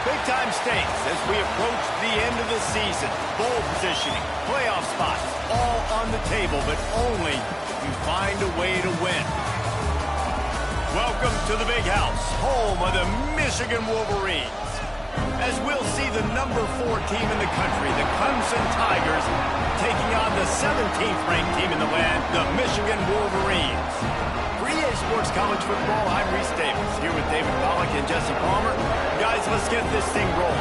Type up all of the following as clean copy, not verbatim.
Big-time stakes as we approach the end of the season. Bowl positioning, playoff spots, all on the table, but only if you find a way to win. Welcome to the Big House, home of the Michigan Wolverines. As we'll see the number 4 team in the country, the Clemson Tigers, taking on the 17th-ranked team in the land, the Michigan Wolverines. For EA Sports College Football, I'm Reese Davis, here with David Pollack and Jesse Palmer. Guys, let's get this thing rolling.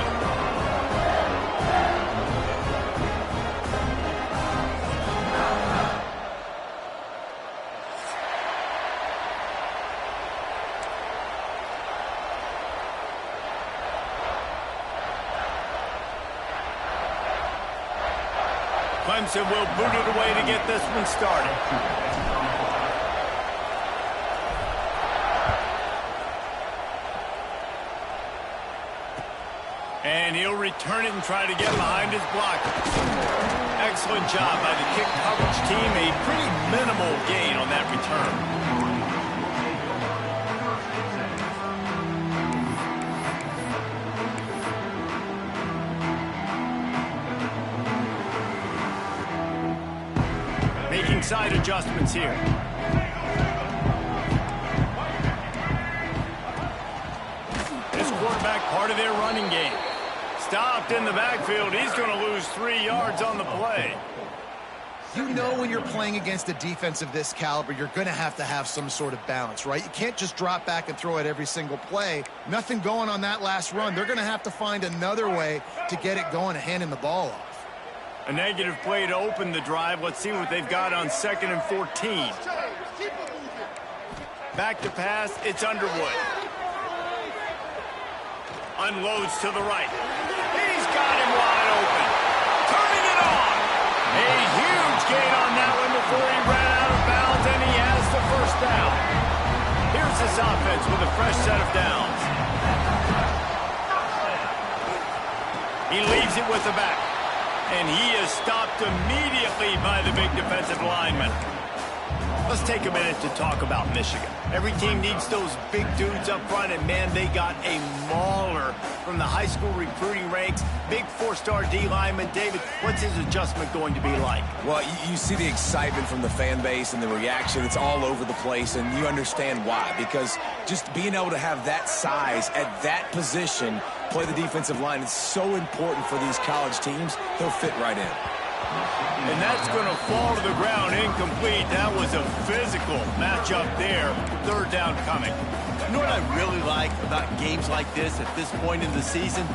Clemson will boot it away to get this one started. And he'll return it and try to get behind his blocker. Excellent job by the kick coverage team. A pretty minimal gain on that return. Making side adjustments here. This quarterback part of their running game. Stopped in the backfield. He's going to lose 3 yards on the play. You know when you're playing against a defense of this caliber, you're going to have some sort of balance, right? You can't just drop back and throw it every single play. Nothing going on that last run. They're going to have to find another way to get it going and handing the ball off. A negative play to open the drive. Let's see what they've got on 2nd and 14. Back to pass. It's Underwood. Unloads to the right. He's got him wide open. Turning it on. A huge gain on that one before he ran out of bounds, and he has the first down. Here's this offense with a fresh set of downs. He leaves it with the back. And he is stopped immediately by the big defensive lineman. Let's take a minute to talk about Michigan. Every team needs those big dudes up front, and man, they got a mauler from the high school recruiting ranks. Big 4-star D lineman. David, what's his adjustment going to be like? Well, you see the excitement from the fan base and the reaction. It's all over the place, and you understand why. Because just being able to have that size at that position, play the defensive line, is so important for these college teams. He'll fit right in. And that's going to fall to the ground incomplete. That was a physical matchup there. 3rd down coming. You know what I really like about games like this at this point in the season?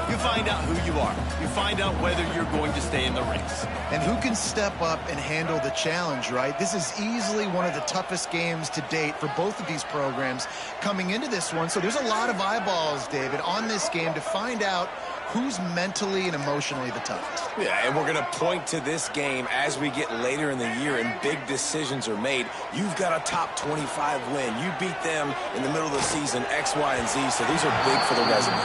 You find out who you are. You find out whether you're going to stay in the race. And who can step up and handle the challenge, right? This is easily one of the toughest games to date for both of these programs coming into this one. So there's a lot of eyeballs, David, on this game to find out who's mentally and emotionally the toughest. Yeah, and we're going to point to this game as we get later in the year and big decisions are made. You've got a top 25 win. You beat them in the middle of the season, X, Y, and Z, so these are big for the resume.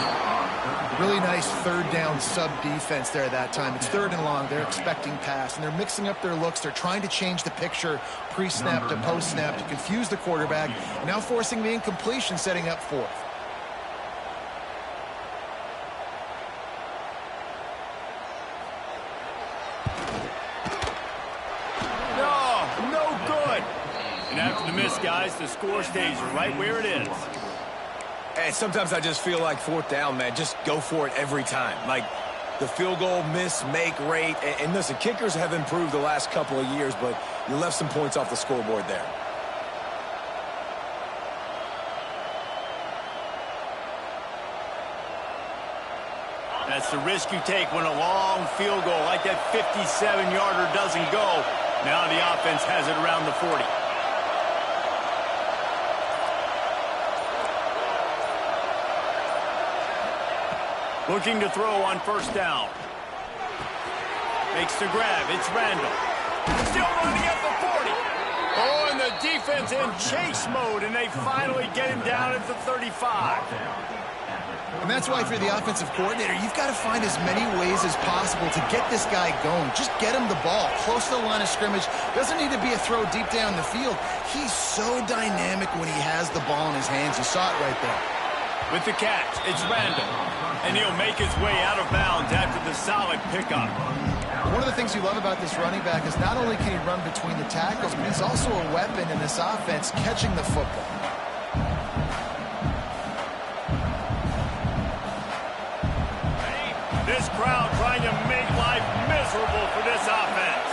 Really nice 3rd down sub-defense there that time. It's 3rd and long. They're expecting pass, and they're mixing up their looks. They're trying to change the picture pre-snap to post-snap to confuse the quarterback, and now forcing the incompletion, setting up 4th. And after the miss, guys, the score stays right where it is. And sometimes I just feel like 4th down, man, just go for it every time. Like the field goal miss, make rate. And listen, kickers have improved the last couple of years, but you left some points off the scoreboard there. That's the risk you take when a long field goal like that 57-yarder doesn't go. Now the offense has it around the 40. Looking to throw on 1st down. Makes the grab. It's Randall. Still running at the 40. Oh, and the defense in chase mode, and they finally get him down at the 35. And that's why, if you're the offensive coordinator, you've got to find as many ways as possible to get this guy going. Just get him the ball close to the line of scrimmage. Doesn't need to be a throw deep down the field. He's so dynamic when he has the ball in his hands. You saw it right there. With the catch, it's Randall. And he'll make his way out of bounds after the solid pickup. One of the things you love about this running back is not only can he run between the tackles, but he's also a weapon in this offense catching the football. This crowd trying to make life miserable for this offense.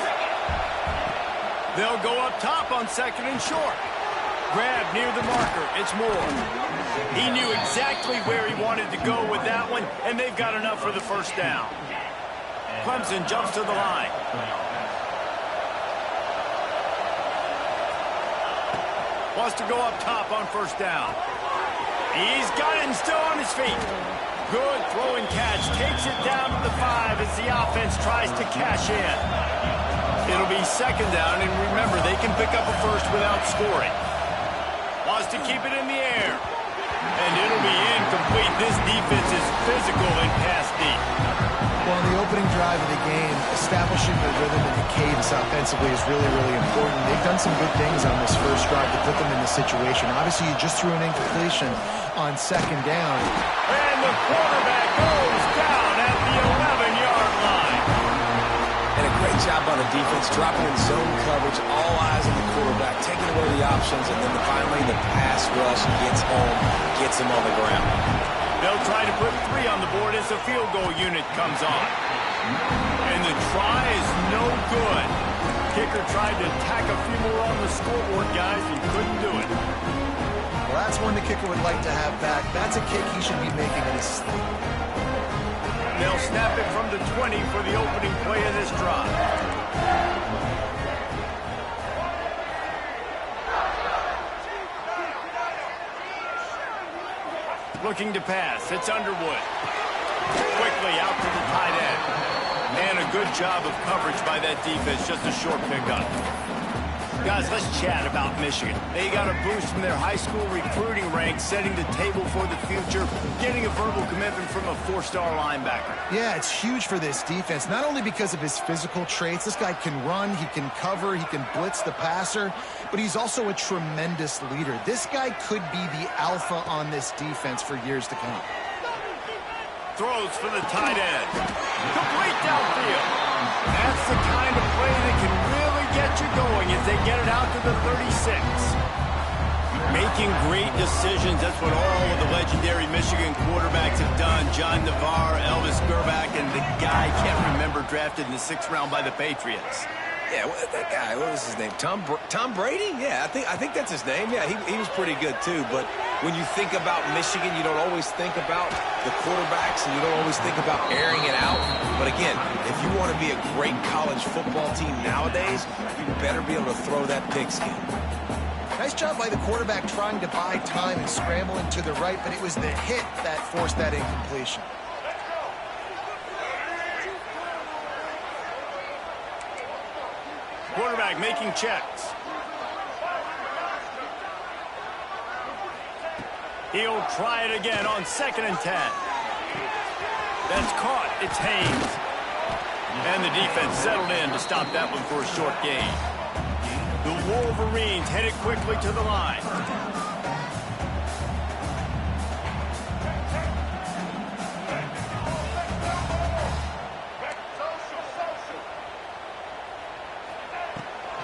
They'll go up top on 2nd and short. Grab near the marker. It's Moore. He knew exactly where he wanted to go with that one, and they've got enough for the first down. Clemson jumps to the line. Wants to go up top on 1st down. He's got it and still on his feet. Good throw and catch. Takes it down to the 5 as the offense tries to cash in. It'll be 2nd down, and remember, they can pick up a first without scoring. Wants to keep it in the air. And it'll be incomplete. This defense is physical and pass deep. Well, in the opening drive of the game, establishing the rhythm and the cadence offensively is really, really important. They've done some good things on this first drive to put them in this situation. Obviously, you just threw an incompletion on 2nd down. And the quarterback goes down at the 11-yard line. And a great job by the defense, dropping in zone coverage, all eyes on the quarterback, taking away the options, and then finally the pass rush gets home, gets him on the ground. They'll try to put 3 on the board as the field goal unit comes on. And the try is no good. Kicker tried to tack a few more on the scoreboard, guys, and couldn't do it. Well, that's one the kicker would like to have back. That's a kick he should be making in his sleep. They'll snap it from the 20 for the opening play of this drive. Looking to pass. It's Underwood. Quickly out to the tight end. And a good job of coverage by that defense. Just a short pickup. Guys, let's chat about Michigan. They got a boost from their high school recruiting ranks, setting the table for the future, getting a verbal commitment from a 4-star linebacker. Yeah, it's huge for this defense, not only because of his physical traits. This guy can run, he can cover, he can blitz the passer, but he's also a tremendous leader. This guy could be the alpha on this defense for years to come. Throws for the tight end. Complete downfield. That's the kind of play that can really get you going as they get it out to the 36. Making great decisions. That's what all of the legendary Michigan quarterbacks have done. John Navarre, Elvis Grbac, and the guy I can't remember drafted in the 6th round by the Patriots. Yeah, that guy, what was his name? Tom Brady? Yeah, I think that's his name. Yeah, he was pretty good too. But when you think about Michigan, you don't always think about the quarterbacks, and you don't always think about airing it out. But again, if you want to be a great college football team nowadays, you better be able to throw that pigskin. Nice job by the quarterback trying to buy time and scrambling to the right, but it was the hit that forced that incompletion. Quarterback making checks. He'll try it again on 2nd and 10. That's caught. It's Haynes. And the defense settled in to stop that one for a short gain. The Wolverines headed quickly to the line.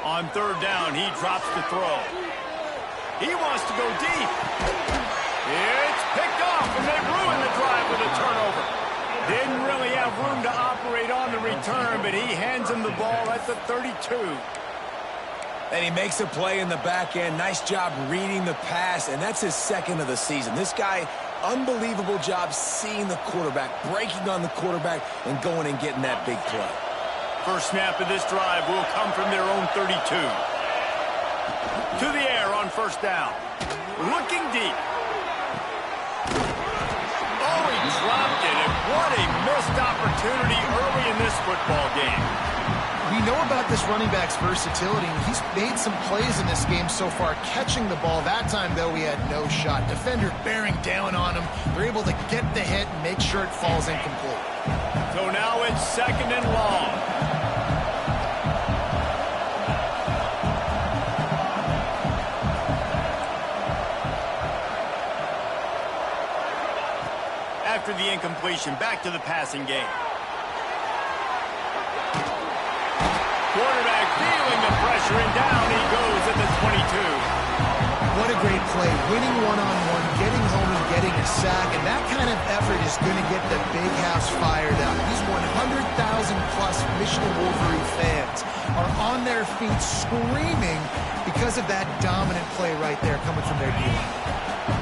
On 3rd down, he drops the throw. He wants to go deep. It's picked off, and they ruin the drive with a turnover. Didn't really have room to operate on the return, but he hands him the ball at the 32. And he makes a play in the back end. Nice job reading the pass, and that's his 2nd of the season. This guy, unbelievable job seeing the quarterback, breaking on the quarterback, and going and getting that big play. First snap of this drive will come from their own 32. To the air on 1st down. Looking deep. Oh, he dropped it, and what a missed opportunity early in this football game. We know about this running back's versatility, and he's made some plays in this game so far, catching the ball. That time, though, he had no shot. Defender bearing down on him. They're able to get the hit and make sure it falls incomplete. So now it's 2nd and long. After the incompletion. Back to the passing game. Quarterback feeling the pressure, and down he goes at the 22. What a great play. Winning one-on-one, getting home and getting a sack, and that kind of effort is going to get the big house fired up. These 100,000-plus Michigan Wolverine fans are on their feet screaming because of that dominant play right there coming from their D-line.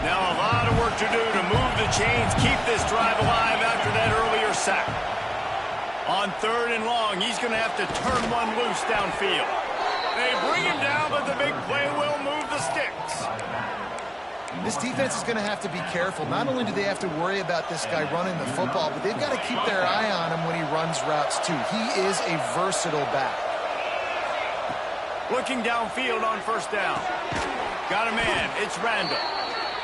Now a lot of work to do to move the chains, keep this drive alive after that earlier sack. On 3rd and long, he's going to have to turn one loose downfield. They bring him down, but the big play will move the sticks. This defense is going to have to be careful. Not only do they have to worry about this guy running the football, but they've got to keep their eye on him when he runs routes too. He is a versatile back. Looking downfield on 1st down. Got a man. It's Randall.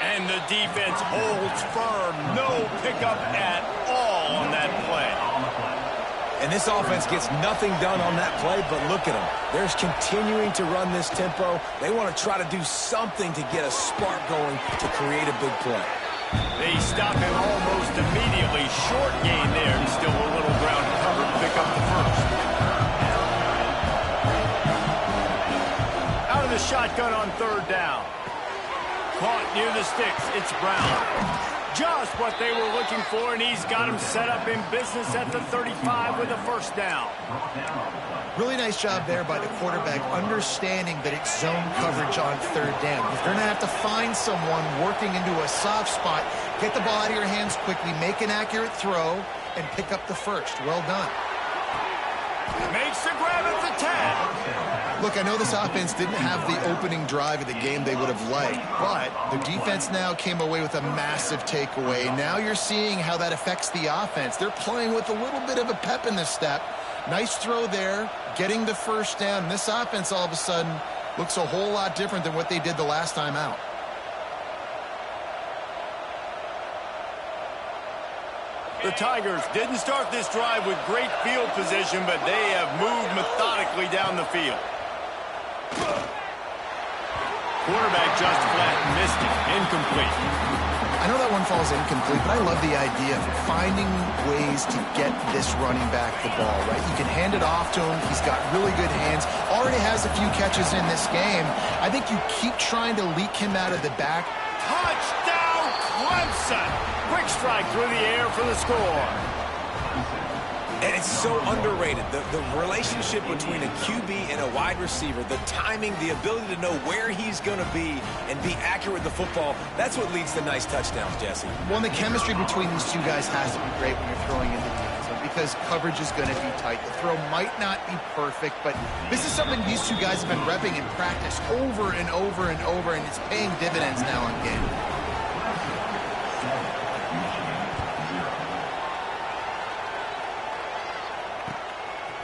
And the defense holds firm. No pickup at all on that play. And this offense gets nothing done on that play, but look at them. They're continuing to run this tempo. They want to try to do something to get a spark going to create a big play. They stop him almost immediately. Short gain there, and still a little ground cover to pick up the first. Out of the shotgun on 3rd down. Caught near the sticks. It's Brown. Just what they were looking for, and he's got him set up in business at the 35 with a 1st down. Really nice job there by the quarterback, understanding that it's zone coverage on 3rd down. You're going to have to find someone working into a soft spot, get the ball out of your hands quickly, make an accurate throw, and pick up the first. Well done. Makes the grab at the 10. Look, I know this offense didn't have the opening drive of the game they would have liked, but the defense now came away with a massive takeaway. Now you're seeing how that affects the offense. They're playing with a little bit of a pep in the step. Nice throw there, getting the 1st down. This offense all of a sudden looks a whole lot different than what they did the last time out. The Tigers didn't start this drive with great field position, but they have moved methodically down the field. Quarterback just flat missed it. Incomplete. I know that one falls incomplete, but I love the idea of finding ways to get this running back the ball, right? You can hand it off to him. He's got really good hands. Already has a few catches in this game. I think you keep trying to leak him out of the back. Touchdown, Clemson! Quick strike through the air for the score. And it's so underrated. The relationship between a QB and a wide receiver, the timing, the ability to know where he's going to be and be accurate with the football, that's what leads to nice touchdowns, Jesse. Well, and the chemistry between these two guys has to be great when you're throwing into the end zone because coverage is going to be tight. The throw might not be perfect, but this is something these two guys have been repping in practice over and over and over, and it's paying dividends now on game.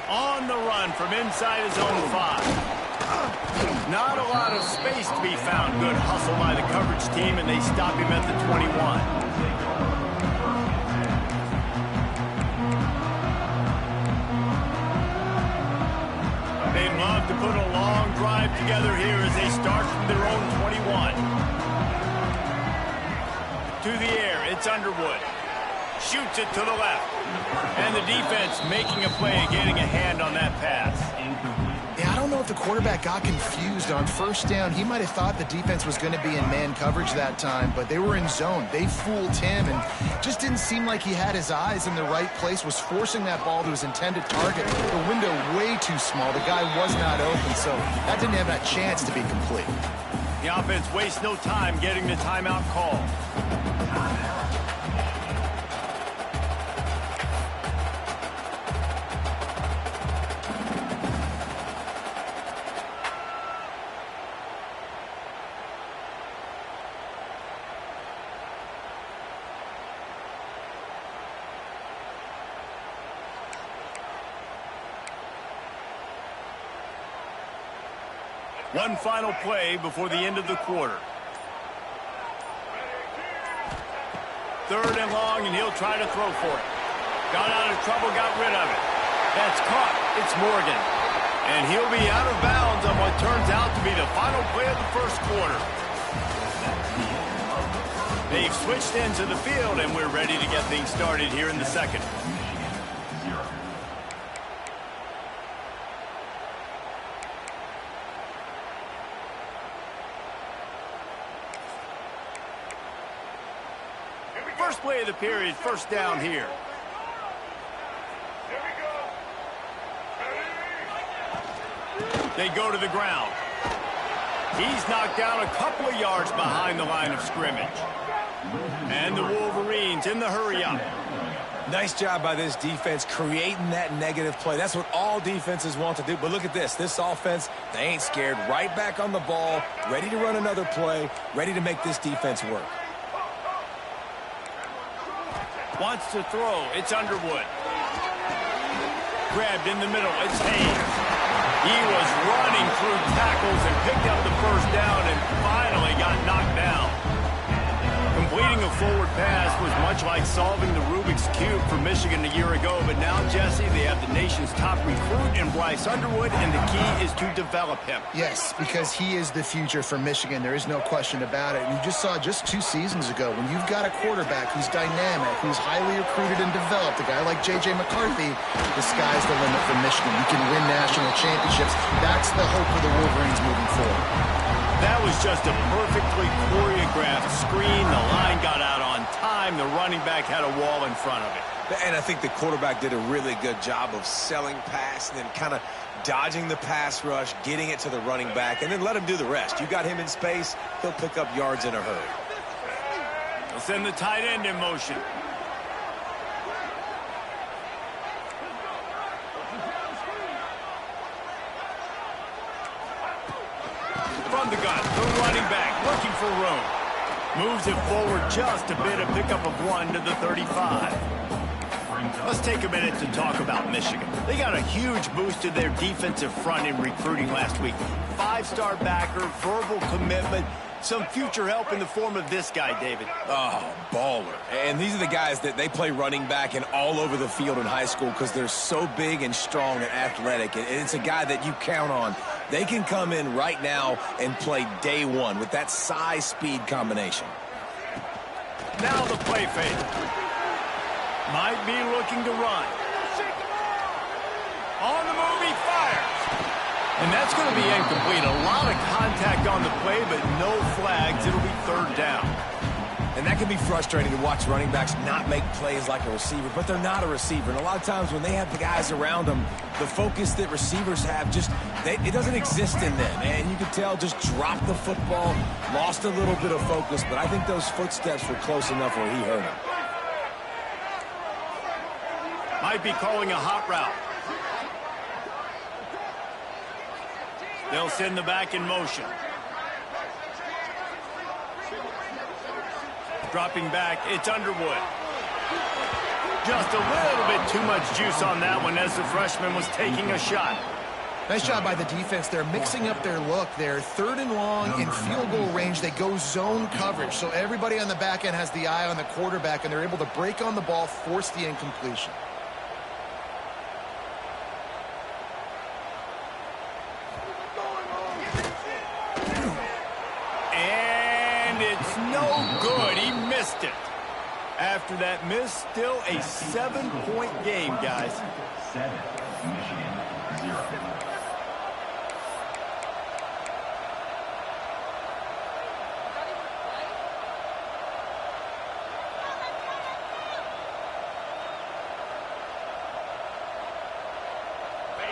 On the run from inside his own 5. Not a lot of space to be found. Good hustle by the coverage team, and they stop him at the 21. They love to put a long drive together here as they start from their own 21. To the air, it's Underwood. Shoots it to the left. And the defense making a play, getting a hand on that pass. Yeah, I don't know if the quarterback got confused on 1st down. He might have thought the defense was going to be in man coverage that time, but they were in zone. They fooled him and just didn't seem like he had his eyes in the right place, was forcing that ball to his intended target. The window way too small. The guy was not open, so that didn't have that chance to be complete. The offense wastes no time getting the timeout call. One final play before the end of the quarter. 3rd and long, and he'll try to throw for it. Got out of trouble, got rid of it. That's caught. It's Morgan. And he'll be out of bounds on what turns out to be the final play of the 1st quarter. They've switched into the field, and we're ready to get things started here in the second. First play of the period, first down here. They go to the ground. He's knocked down a couple of yards behind the line of scrimmage. And the Wolverines in the hurry-up. Nice job by this defense creating that negative play. That's what all defenses want to do. But look at this. This offense, they ain't scared. Right back on the ball, ready to run another play, ready to make this defense work. Wants to throw. It's Underwood. Grabbed in the middle. It's Hayes. He was running through tackles and picked up the first down and finally got knocked down. Completing a forward pass was much like solving the Rubik's Cube for Michigan a year ago, but now, Jesse, they have the nation's top recruit in Bryce Underwood, and the key is to develop him. Yes, because he is the future for Michigan. There is no question about it. You just saw just 2 seasons ago when you've got a quarterback who's dynamic, who's highly recruited and developed, a guy like J.J. McCarthy, the sky's the limit for Michigan. You can win national championships. That's the hope for the Wolverines moving forward. That was just a perfectly choreographed screen. The line got out on time. The running back had a wall in front of it. And I think the quarterback did a really good job of selling pass and then kind of dodging the pass rush, getting it to the running back, and then let him do the rest. You got him in space, he'll pick up yards in a hurry. They'll send the tight end in motion. From the gun, the running back looking for room. Moves it forward just a bit, a pickup of 1 to the 35. Let's take a minute to talk about Michigan. They got a huge boost to their defensive front in recruiting last week. 5-star backer, verbal commitment, some future help in the form of this guy, David. Oh, baller. And these are the guys that they play running back and all over the field in high school because they're so big and strong and athletic. And it's a guy that you count on. They can come in right now and play day one with that size-speed combination. Now the play fake. Might be looking to run. On the move, he fires. And that's going to be incomplete. A lot of contact on the play, but no flags. It'll be 3rd down. And that can be frustrating to watch running backs not make plays like a receiver, but they're not a receiver. And a lot of times when they have the guys around them, the focus that receivers have it doesn't exist in them. And you can tell just dropped the football, lost a little bit of focus, but I think those footsteps were close enough where he hurt him. Might be calling a hot route. They'll send the back in motion. Dropping back, it's Underwood. Just a little bit too much juice on that one as the freshman was taking a shot. Nice job by the defense. They're mixing up their look. They're 3rd and long in field goal range. They go zone coverage. So everybody on the back end has the eye on the quarterback, and they're able to break on the ball, force the incompletion. No good. He missed it. After that miss, still a 7-point game, guys. 7, Michigan 0.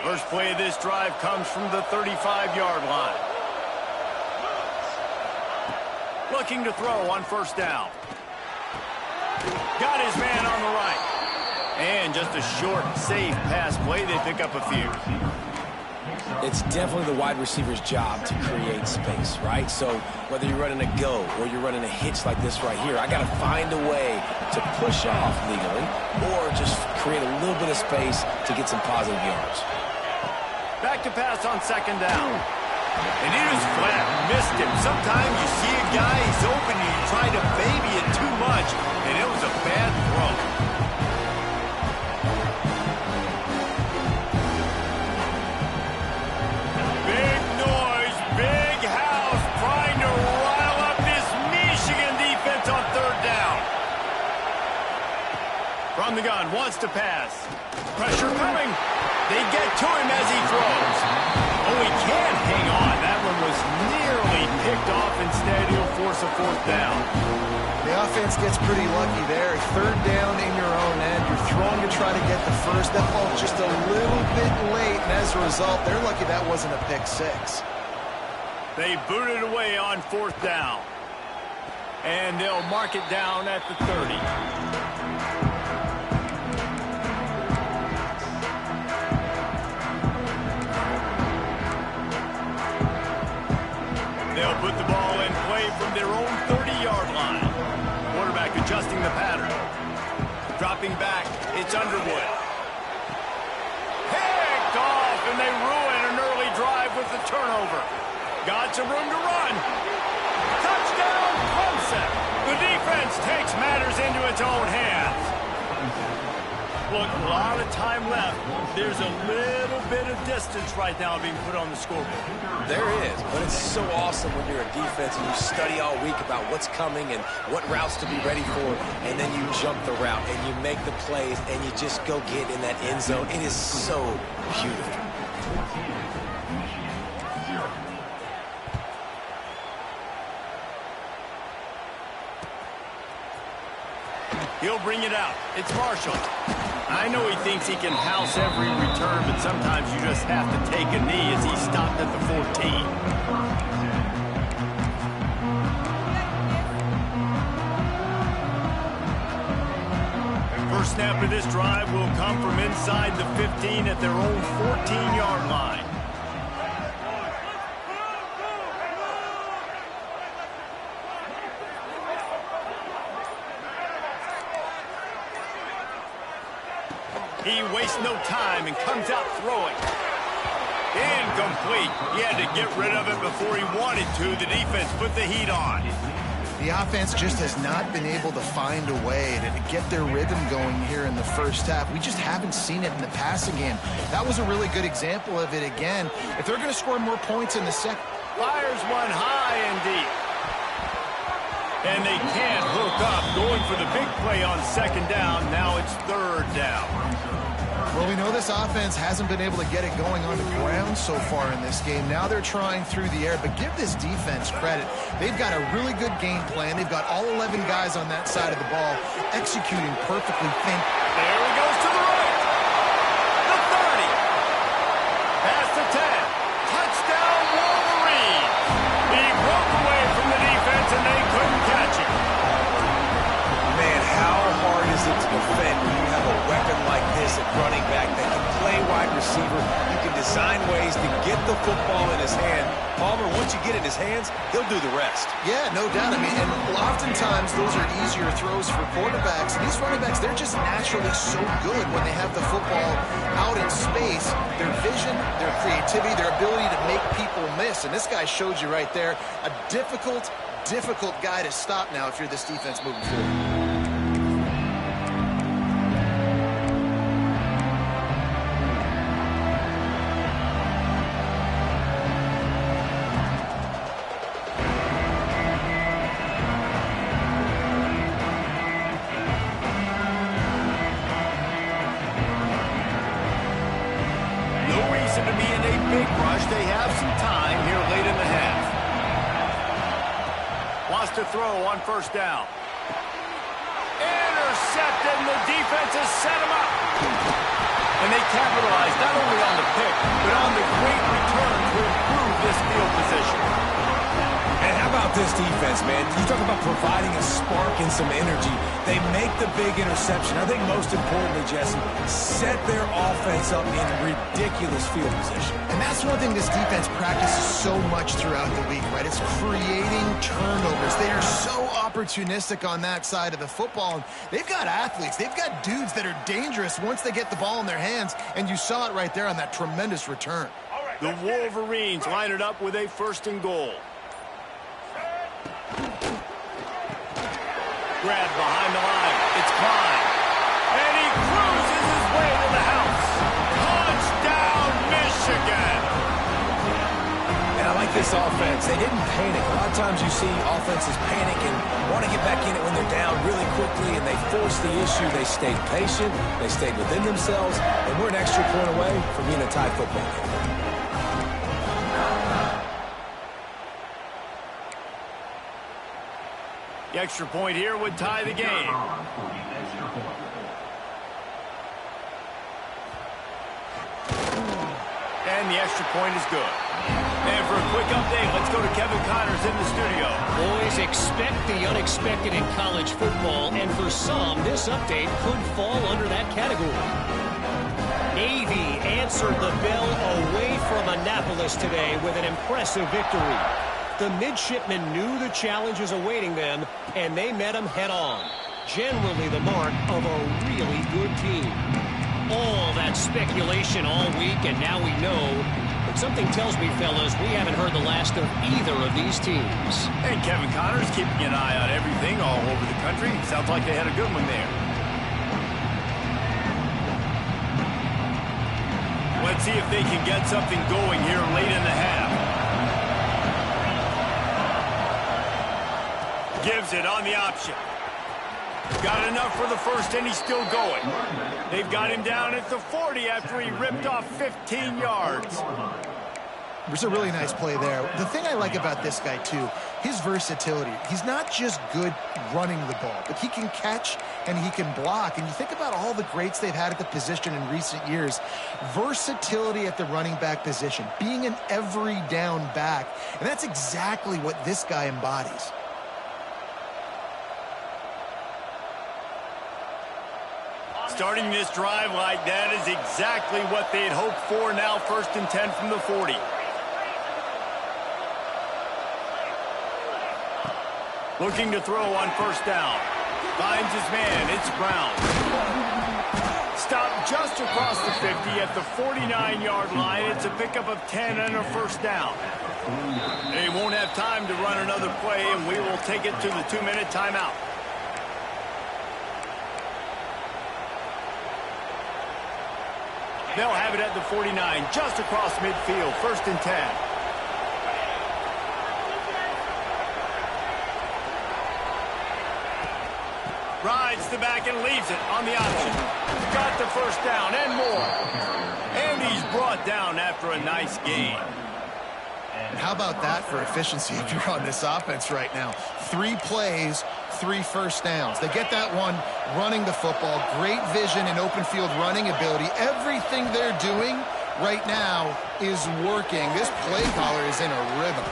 First play of this drive comes from the 35-yard line. Looking to throw on 1st down. Got his man on the right. And just a short, safe pass play. They pick up a few. It's definitely the wide receiver's job to create space, right? So whether you're running a go or you're running a hitch like this right here, I got to find a way to push off legally or just create a little bit of space to get some positive yards. Back to pass on 2nd down. And it is flat. Missed him. Sometimes you see a guy, he's open, and you try to baby it too much, and it was a bad throw. Big noise, big house, trying to rile up this Michigan defense on 3rd wants to pass. Pressure coming. They get to him as he throws. Oh, he can't hang on. That one was nearly picked off. Instead, he'll force a fourth down. The offense gets pretty lucky there. Third down in your own end. You're throwing to try to get the first. That ball's just a little bit late, and as a result, they're lucky that wasn't a pick six. They booted away on fourth down. And they'll mark it down at the 30. They'll put the ball in play from their own 30-yard line. Quarterback adjusting the pattern. Dropping back, it's Underwood. Picked off, and they ruin an early drive with the turnover. Got some room to run. Touchdown, Clemson. The defense takes matters into its own hands. Look, a lot of time left. There's a little bit of distance right now being put on the scoreboard. There is, but it's so awesome when you're a defense and you study all week about what's coming and what routes to be ready for, and then you jump the route and you make the plays and you just go get in that end zone. It is so beautiful. He'll bring it out. It's Marshall. I know he thinks he can house every return, but sometimes you just have to take a knee as he stopped at the 14. First snap of this drive will come from inside the 15 at their own 14-yard line. He wastes no time and comes out throwing. Incomplete. He had to get rid of it before he wanted to. The defense put the heat on. The offense just has not been able to find a way to get their rhythm going here in the first half. We just haven't seen it in the passing game. That was a really good example of it again. If they're going to score more points in the second. Fires one high and deep. And they can't hook up. Going for the big play on second down. Now it's third down. Well, we know this offense hasn't been able to get it going on the ground so far in this game. Now they're trying through the air, but give this defense credit. They've got a really good game plan. They've got all 11 guys on that side of the ball executing perfectly. There he goes to the right. The 30. Past the 10. Touchdown, Wolverines. He broke away from the defense, and they couldn't catch him. Man, how hard is it to defend when you have a weapon like this at running back that can play wide receiver? You can design ways to get the football in his hand. Palmer, once you get it in his hands, he'll do the rest. Yeah, no doubt. I mean, and oftentimes those are easier throws for quarterbacks. These running backs, they're just naturally so good when they have the football out in space. Their vision, their creativity, their ability to make people miss. And this guy showed you right there, a difficult guy to stop now if you're this defense moving forward. They have some time here late in the half. Wants to throw on first down. Intercepted, and the defense has set him up. And they capitalize not only on the pick, but on the great return to improve this field position. And how about this defense, man? You talk about providing a spark and some energy. They make the big interception. I think most importantly, Jesse, set their offense up in ridiculous field position. And that's one thing this defense practices so much throughout the week, right? It's creating turnovers. They are so opportunistic on that side of the football. And they've got athletes. They've got dudes that are dangerous once they get the ball in their hands. And you saw it right there on that tremendous return. The Wolverines line it up with a first and goal. Grab behind the line. It's Klein. And he cruises his way to the house. Touchdown, Michigan. And I like this offense. defense. They didn't panic. A lot of times you see offenses panic and want to get back in it when they're down really quickly, and they force the issue. They stayed patient. They stayed within themselves, and we're an extra point away from being a tied football game. The extra point here would tie the game. And the extra point is good. And for a quick update, let's go to Kevin Connors in the studio. Boys, expect the unexpected in college football, and for some, this update could fall under that category. Navy answered the bell away from Annapolis today with an impressive victory. The midshipmen knew the challenges awaiting them, and they met them head-on. Generally the mark of a really good team. All that speculation all week, and now we know. But something tells me, fellas, we haven't heard the last of either of these teams. And Kevin Connors keeping an eye on everything all over the country. Sounds like they had a good one there. Let's see if they can get something going here late in the half. Gives it on the option. Got enough for the first, and he's still going. They've got him down at the 40 after he ripped off 15 yards. There's a really nice play there. The thing I like about this guy, too, his versatility. He's not just good running the ball, but he can catch and he can block. And you think about all the greats they've had at the position in recent years. Versatility at the running back position, being an every down back. And that's exactly what this guy embodies. Starting this drive like that is exactly what they had hoped for. Now 1st and 10 from the 40. Looking to throw on 1st down. Finds his man. It's Brown. Stopped just across the 50 at the 49-yard line. It's a pickup of 10 and a 1st down. They won't have time to run another play, and we will take it to the 2-minute timeout. They'll have it at the 49, just across midfield, 1st and 10. Rides the back and leaves it on the option. Got the 1st down and more. And he's brought down after a nice gain. And how about that for efficiency if you're on this offense right now? 3 plays, 3 1st downs. They get that one running the football, great vision and open field running ability. Everything they're doing right now is working. This play caller is in a rhythm.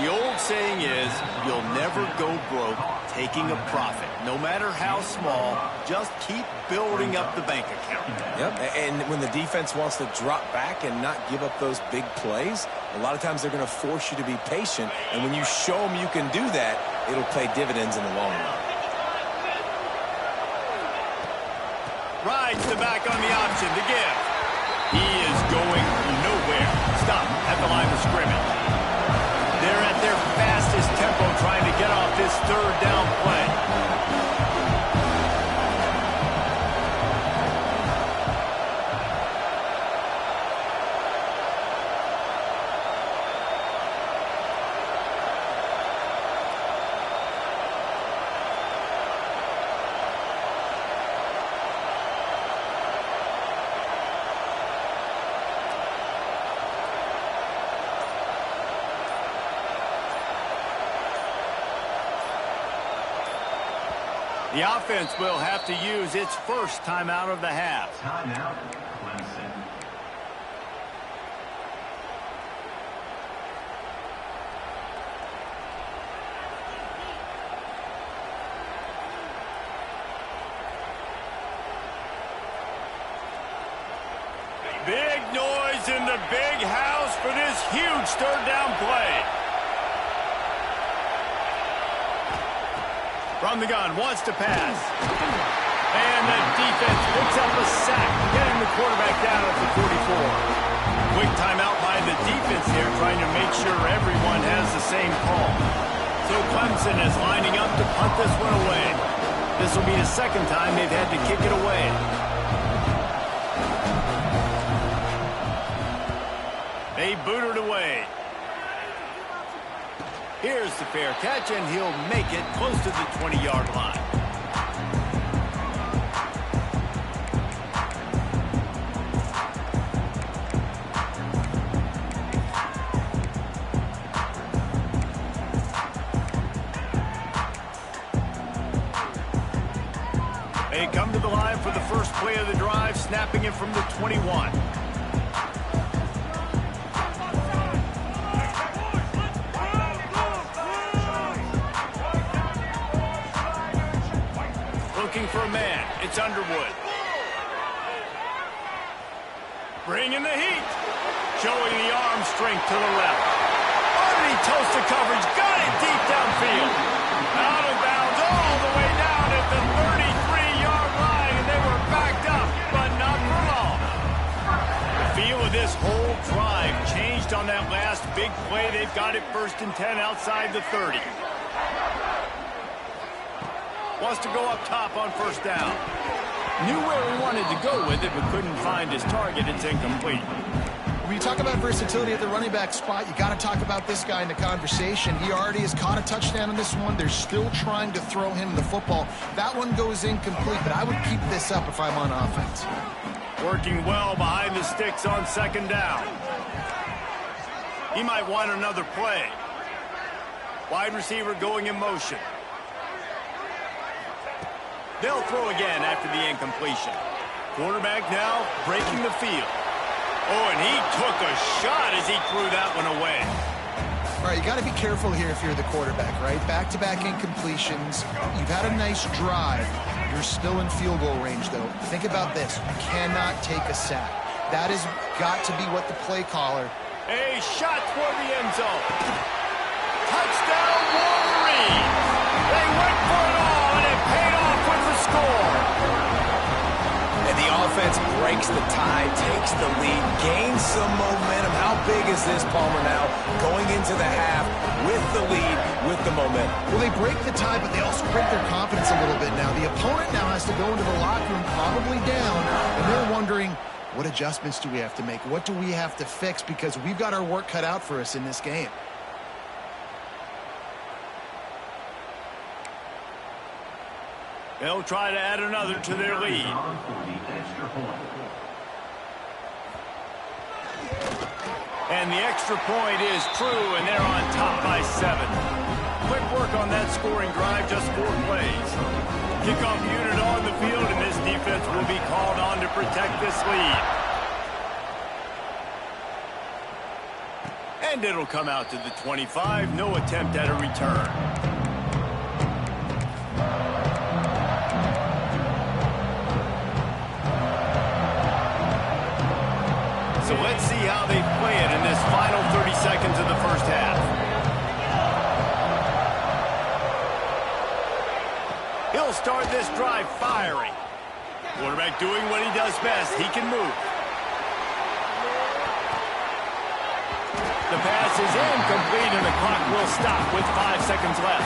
The old saying is, you'll never go broke taking a profit. No matter how small, just keep building up the bank account. Yep, and when the defense wants to drop back and not give up those big plays, a lot of times they're going to force you to be patient, and when you show them you can do that, it'll pay dividends in the long run. Rides the back on the option to give. He is going nowhere. Stop at the line of scrimmage. They're at their fastest tempo trying to get off this 3rd down play. The offense will have to use its 1st timeout of the half. Timeout, Clemson. Big noise in the big house for this huge 3rd down play. From the gun, wants to pass. And the defense picks up a sack, getting the quarterback down at the 44. Quick timeout by the defense here, trying to make sure everyone has the same call. So Clemson is lining up to punt this one away. This will be the 2nd time they've had to kick it away. They boot it away. Here's the fair catch, and he'll make it close to the 20-yard line. They come to the line for the first play of the drive, snapping it from the 21. Looking for a man. It's Underwood. Bringing the heat. Showing the arm strength to the left. Underneath toasted coverage. Got it deep downfield. Out of bounds all the way down at the 33-yard line. And they were backed up, but not for long. The feel of this whole drive changed on that last big play. They've got it 1st and 10 outside the 30. Wants to go up top on 1st down. Knew where he wanted to go with it, but couldn't find his target. It's incomplete. When you talk about versatility at the running back spot, you got to talk about this guy in the conversation. He already has caught a touchdown on this one. They're still trying to throw him the football. That one goes incomplete, but I would keep this up if I'm on offense. Working well behind the sticks on 2nd down. He might want another play. Wide receiver going in motion. They'll throw again after the incompletion. Quarterback now breaking the field. Oh, and he took a shot as he threw that one away. All right, you got to be careful here if you're the quarterback, right? Back-to-back incompletions. You've had a nice drive. You're still in field goal range, though. Think about this. You cannot take a sack. That has got to be what the play caller. A shot toward the end zone. Touchdown, Wolverines. They went for it all, and it paid off with the score. And the offense breaks the tie, takes the lead, gains some momentum. How big is this, Palmer, now? Going into the half with the lead, with the momentum. Well, they break the tie, but they also break their confidence a little bit now. The opponent now has to go into the locker room probably down, and they're wondering, what adjustments do we have to make? What do we have to fix? Because we've got our work cut out for us in this game. They'll try to add another to their lead. And the extra point is true, and they're on top by 7. Quick work on that scoring drive, just 4 plays. Kickoff unit on the field, and this defense will be called on to protect this lead. And it'll come out to the 25. No attempt at a return. So let's see how they play it in this final 30 seconds of the first half. He'll start this drive firing. Quarterback doing what he does best. He can move. The pass is incomplete, and the clock will stop with 5 seconds left.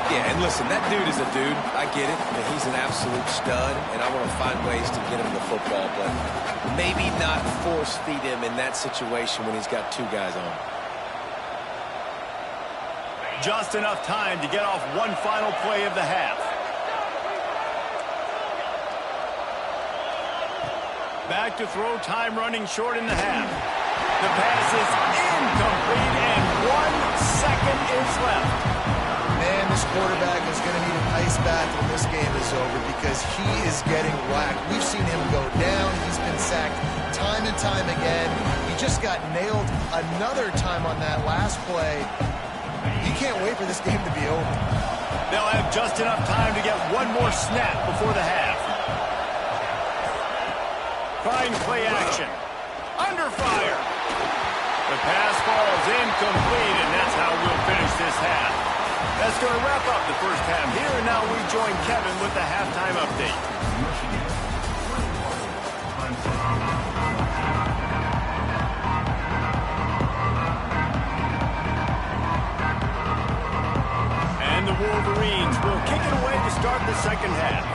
Yeah, and listen, that dude is a dude. I get it. He's an absolute stud, and I want to find ways to get him the football, but maybe not force feed him in that situation when he's got 2 guys on. Just enough time to get off one final play of the half. Back to throw, time running short in the half. The pass is incomplete, and 1 second is left. Man, this quarterback is going to need an ice bath when this game is over because he is getting whacked. We've seen him go down. He's been sacked time and time again. He just got nailed another time on that last play. He can't wait for this game to be over. They'll have just enough time to get one more snap before the half. Trying to play action. Under fire. The pass falls incomplete, and that's how we'll finish this half. That's going to wrap up the first half here, and now we join Kevin with the halftime update. And the Wolverines will kick it away to start the second half.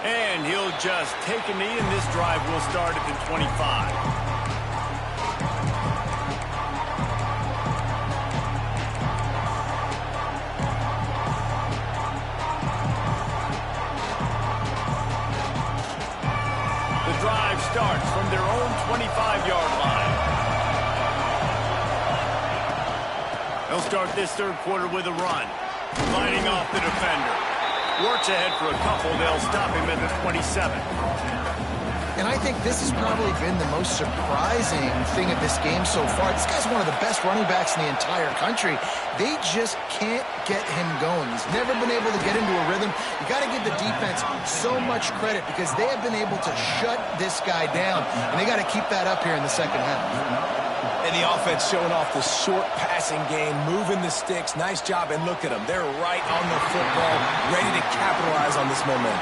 And he'll He'll just take a knee, and this drive will start at the 25. The drive starts from their own 25-yard line. They'll start this third quarter with a run, lining off the defender. Works ahead for a couple. They'll stop him at the 27. And I think this has probably been the most surprising thing of this game so far. This guy's one of the best running backs in the entire country. They just can't get him going. He's never been able to get into a rhythm. You got to give the defense so much credit because they have been able to shut this guy down, and they got to keep that up here in the second half. And the offense showing off the short passing game, moving the sticks. Nice job, and look at them. They're right on the football, ready to capitalize on this momentum.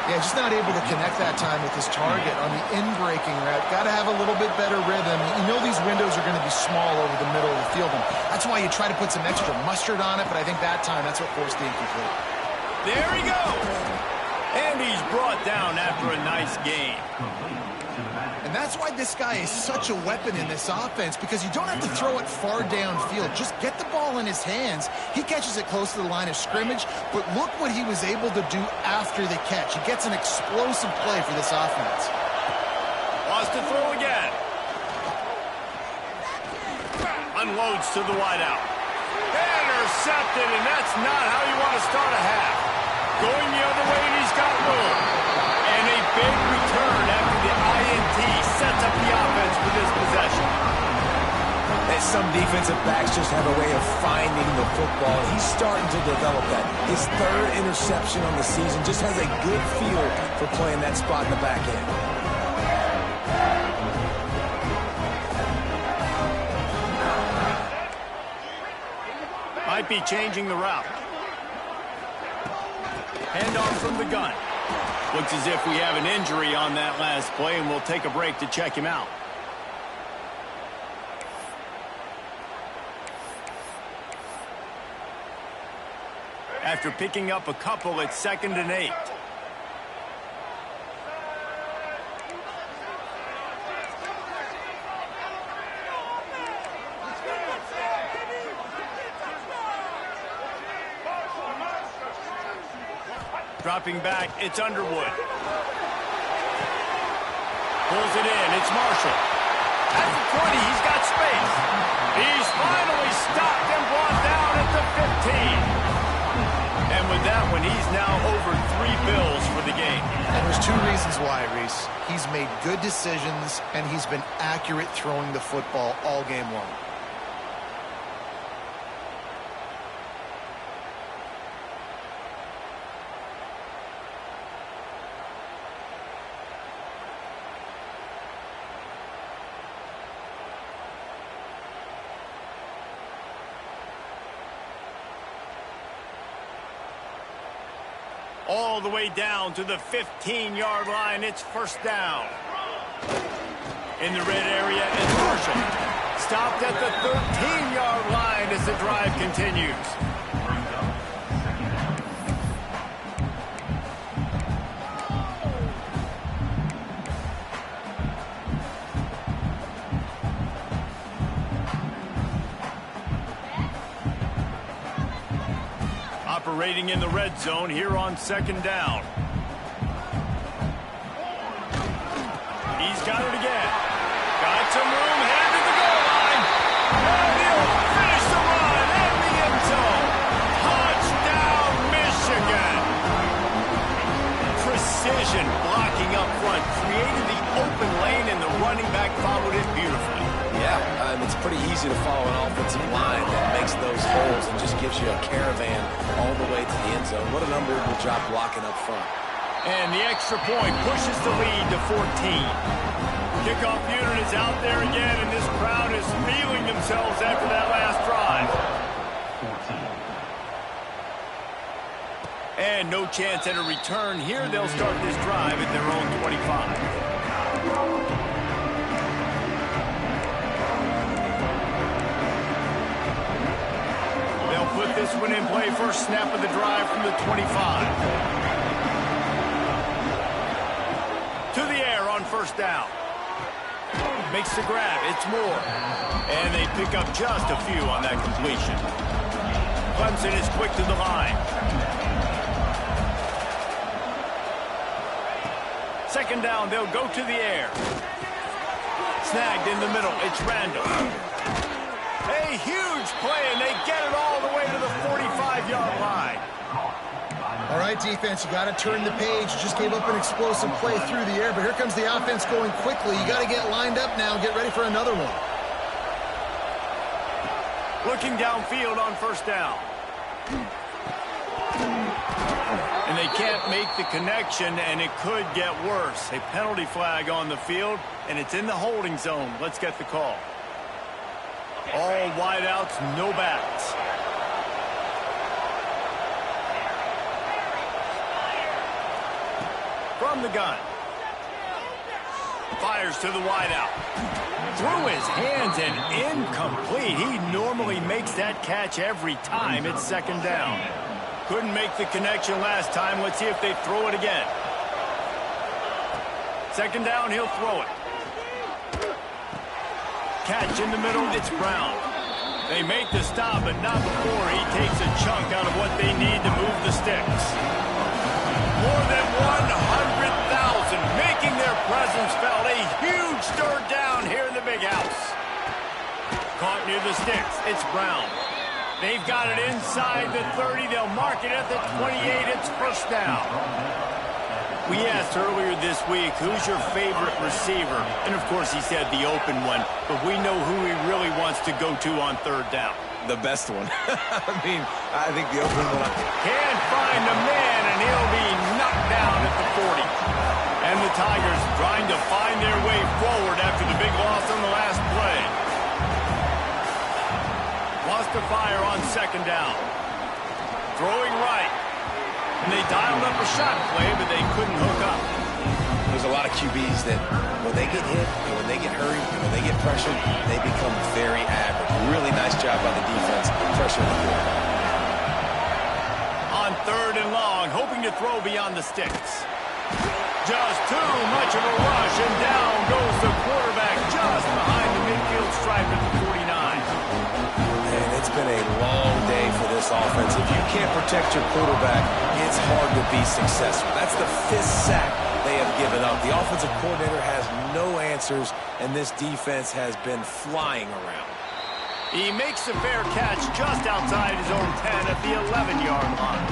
Yeah, just not able to connect that time with his target on the in-breaking route. Got to have a little bit better rhythm. You know these windows are going to be small over the middle of the field, and that's why you try to put some extra mustard on it, but I think that time that's what forced the incomplete. There he goes. And he's brought down after a nice gain. And that's why this guy is such a weapon in this offense, because you don't have to throw it far downfield. Just get the ball in his hands. He catches it close to the line of scrimmage, but look what he was able to do after the catch. He gets an explosive play for this offense. Wants to throw again. Unloads to the wideout. Intercepted, and that's not how you want to start a half. Going the other way, and he's got room. And a big return after the INT sets up the offense for this possession. And some defensive backs just have a way of finding the football. He's starting to develop that. His third interception on the season just has a good feel for playing that spot in the back end. Might be changing the route. Handoff from the gun. Looks as if we have an injury on that last play, and we'll take a break to check him out. After picking up a couple, it's 2nd and 8. Dropping back, it's Underwood. Pulls it in, it's Marshall. At the 20, he's got space. He's finally stopped and brought down at the 15. And with that one, he's now over 3 bills for the game. And there's 2 reasons why, Reese. He's made good decisions, and he's been accurate throwing the football all game long. All the way down to the 15-yard line. It's 1st down. In the red area is Marshall. Stopped at the 13-yard line as the drive continues. Operating in the red zone here on 2nd down. He's got it again. Got some room, headed to the goal line. And he'll finish the run in the end zone. Touchdown, Michigan. Precision blocking up front. Created the open lane, and the running back followed it beautifully. Yeah, it's pretty easy to follow an offensive line that makes those holes and just gives you a caravan all the way to the end zone. What an unbelievable job blocking up front. And the extra point pushes the lead to 14. Kickoff unit is out there again, and this crowd is feeling themselves after that last drive. 14. And no chance at a return here. They'll start this drive at their own 25. Put this one in play. First snap of the drive from the 25. first down. Makes the grab. It's more. And they pick up just a few on that completion. Clemson is quick to the line. Second down, they'll go to the air. Snagged in the middle. It's Randall. A huge play, and they get it all the way to the 45-yard line. All right, defense, you got to turn the page. You just gave up an explosive play through the air, but here comes the offense going quickly. You got to get lined up now, get ready for another one. Looking downfield on first down. And they can't make the connection, and it could get worse. A penalty flag on the field, and it's in the holding zone. Let's get the call. All wideouts, no backs. From the gun. Fires to the wideout. Through his hands and incomplete. He normally makes that catch every time. It's second down. Couldn't make the connection last time. Let's see if they throw it again. Second down, he'll throw it. Catch in the middle, it's Brown. They make the stop, but not before he takes a chunk out of what they need to move the sticks. More than 100,000 making their presence felt. A huge third down here in the big house. Caught near the sticks, it's Brown. They've got it inside the 30. They'll mark it at the 28. It's first down. We asked earlier this week, who's your favorite receiver? And, of course, he said the open one. But we know who he really wants to go to on third down. The best one. I think the open one. Can't find the man, and he'll be knocked down at the 40. And the Tigers trying to find their way forward after the big loss on the last play. Lost to fire on second down. Throwing right. And they dialed up a shot play, but they couldn't hook up. There's a lot of QBs that when they get hit and when they get hurried and when they get pressured, they become very average. Really nice job by the defense pressuring the quarterback. On third and long, hoping to throw beyond the sticks. Just too much of a rush, and down goes the quarterback just behind the midfield stripe at the 49. And it's been a long day for this offense. If you can't protect your quarterback, it's hard to be successful. That's the 5th sack they have given up. The offensive coordinator has no answers, and this defense has been flying around. He makes a fair catch just outside his own 10 at the 11-yard line.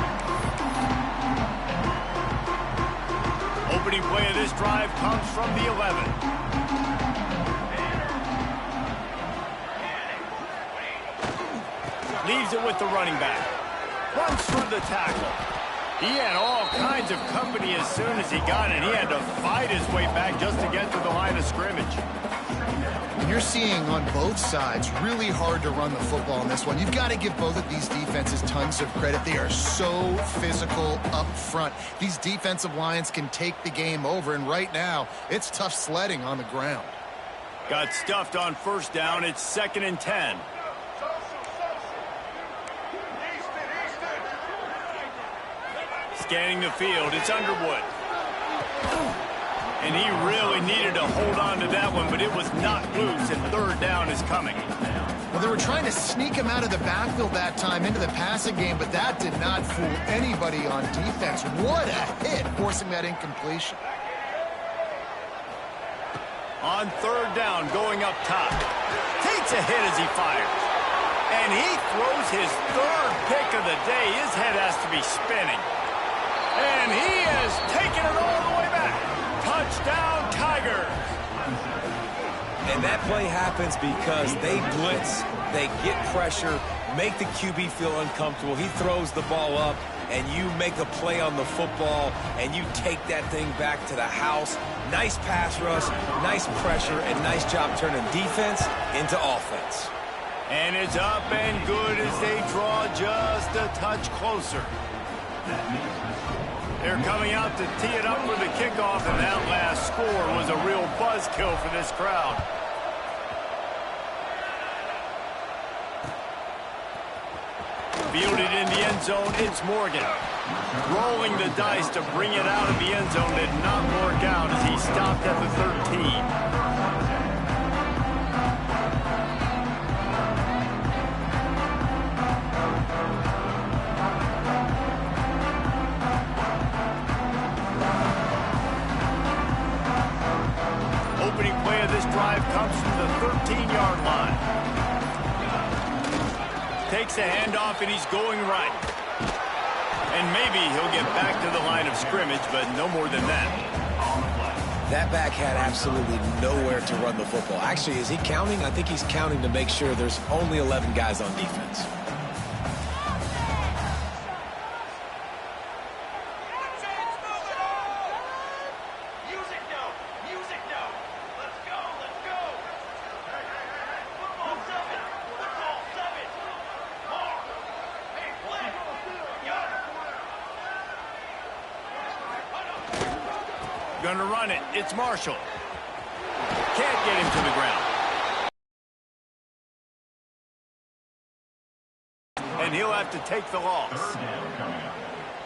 Opening play of this drive comes from the 11. Leaves it with the running back. Runs through the tackle. He had all kinds of company as soon as he got it. He had to fight his way back just to get to the line of scrimmage. And you're seeing on both sides really hard to run the football in this one. You've got to give both of these defenses tons of credit. They are so physical up front. These defensive lines can take the game over, and right now, it's tough sledding on the ground. Got stuffed on first down. It's 2nd and 10. Scanning the field, it's Underwood. And he really needed to hold on to that one, but it was knocked loose, and third down is coming. Well, they were trying to sneak him out of the backfield that time into the passing game, but that did not fool anybody on defense. What a hit, forcing that incompletion. On third down, going up top. Takes a hit as he fires. And he throws his 3rd pick of the day. His head has to be spinning. And he has taken it all the way back. Touchdown, Tigers. And that play happens because they blitz, they get pressure, make the QB feel uncomfortable. He throws the ball up, and you make a play on the football, and you take that thing back to the house. Nice pass rush, nice pressure, and nice job turning defense into offense. And it's up and good as they draw just a touch closer. They're coming out to tee it up for the kickoff, and that last score was a real buzzkill for this crowd. Fielded in the end zone, it's Morgan. Rolling the dice to bring it out of the end zone did not work out as he stopped at the 13. Opening play of this drive comes from the 13-yard line. Takes the handoff, and he's going right. And maybe he'll get back to the line of scrimmage, but no more than that. That back had absolutely nowhere to run the football. Actually, is he counting? I think he's counting to make sure there's only 11 guys on defense. Going to run it. It's Marshall. Can't get him to the ground. And he'll have to take the loss.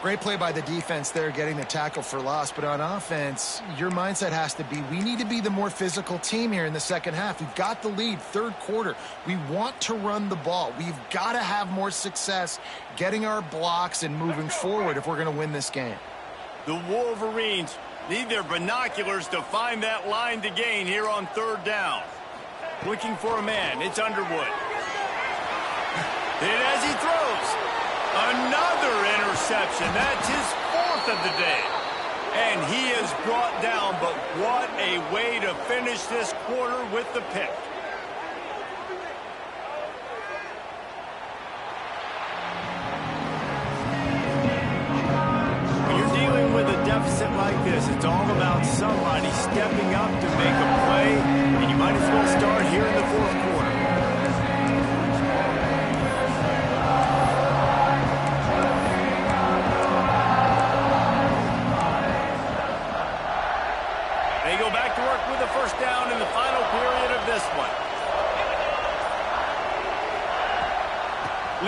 Great play by the defense there, getting the tackle for loss. But on offense, your mindset has to be, we need to be the more physical team here in the second half. We've got the lead, third quarter. We want to run the ball. We've got to have more success getting our blocks and moving forward if we're going to win this game. The Wolverines need their binoculars to find that line to gain here on third down. Looking for a man. It's Underwood. Hit as he throws. Another interception. That's his fourth of the day. And he is brought down, but what a way to finish this quarter with the pick. Deficit like this, it's all about somebody stepping up to make a play, and you might as well start here in the fourth quarter. They go back to work with a first down in the final period of this one.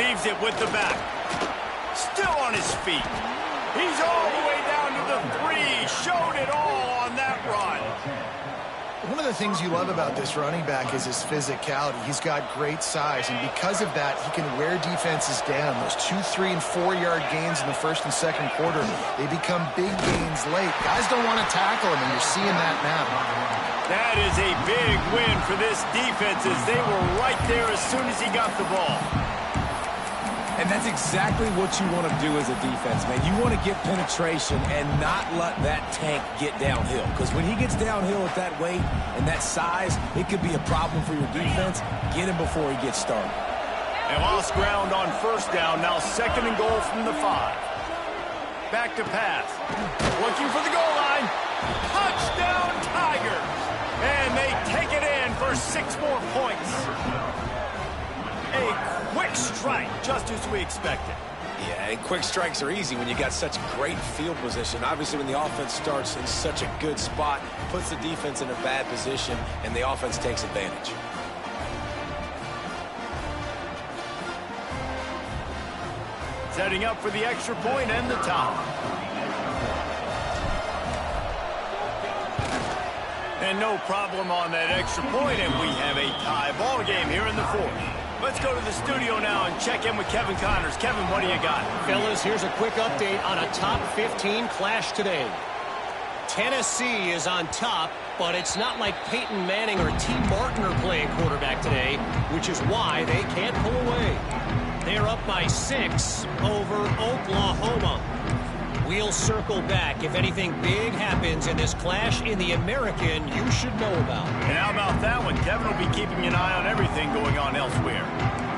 Leaves it with the back. Still on his feet. He's all the way down to the 3. Showed it all on that run. One of the things you love about this running back is his physicality. He's got great size, and because of that, he can wear defenses down. Those 2, 3, and 4-yard gains in the first and second quarter, they become big gains late. Guys don't want to tackle him, and you're seeing that now. That is a big win for this defense as they were right there as soon as he got the ball. And that's exactly what you want to do as a defense, man. You want to get penetration and not let that tank get downhill. Because when he gets downhill at that weight and that size, it could be a problem for your defense. Get him before he gets started. They lost ground on first down. Now second and goal from the 5. Back to pass. Looking for the goal line. Touchdown, Tigers. And they take it in for 6 more points. A quick strike, just as we expected. Yeah, and quick strikes are easy when you got such great field position. Obviously, when the offense starts in such a good spot, puts the defense in a bad position, and the offense takes advantage. Setting up for the extra point and the top. And no problem on that extra point, and we have a tie ball game here in the fourth. Let's go to the studio now and check in with Kevin Connors. Kevin, what do you got? Fellas, here's a quick update on a top 15 clash today. Tennessee is on top, but it's not like Peyton Manning or T. Martin are playing quarterback today, which is why they can't pull away. They're up by 6 over Oklahoma. We'll circle back if anything big happens in this clash in the American you should know about. And how about that one? Kevin will be keeping an eye on everything going on elsewhere.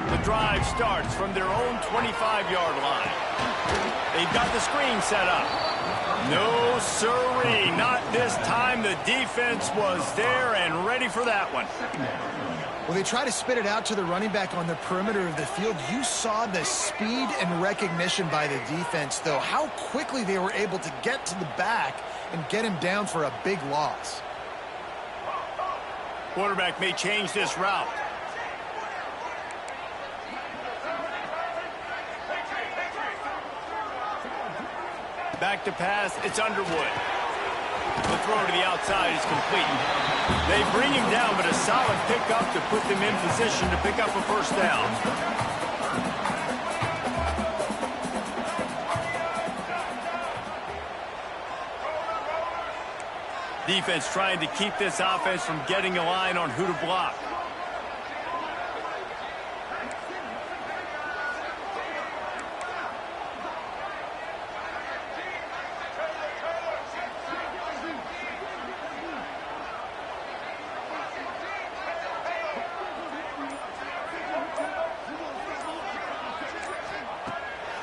The drive starts from their own 25-yard line. They've got the screen set up. No siree, not this time. The defense was there and ready for that one. Well, they try to spit it out to the running back on the perimeter of the field. You saw the speed and recognition by the defense, though. How quickly they were able to get to the back and get him down for a big loss. Quarterback may change this route. Back to pass, it's Underwood. The throw to the outside is complete. They bring him down, but a solid pickup to put them in position to pick up a first down. Defense trying to keep this offense from getting a line on who to block.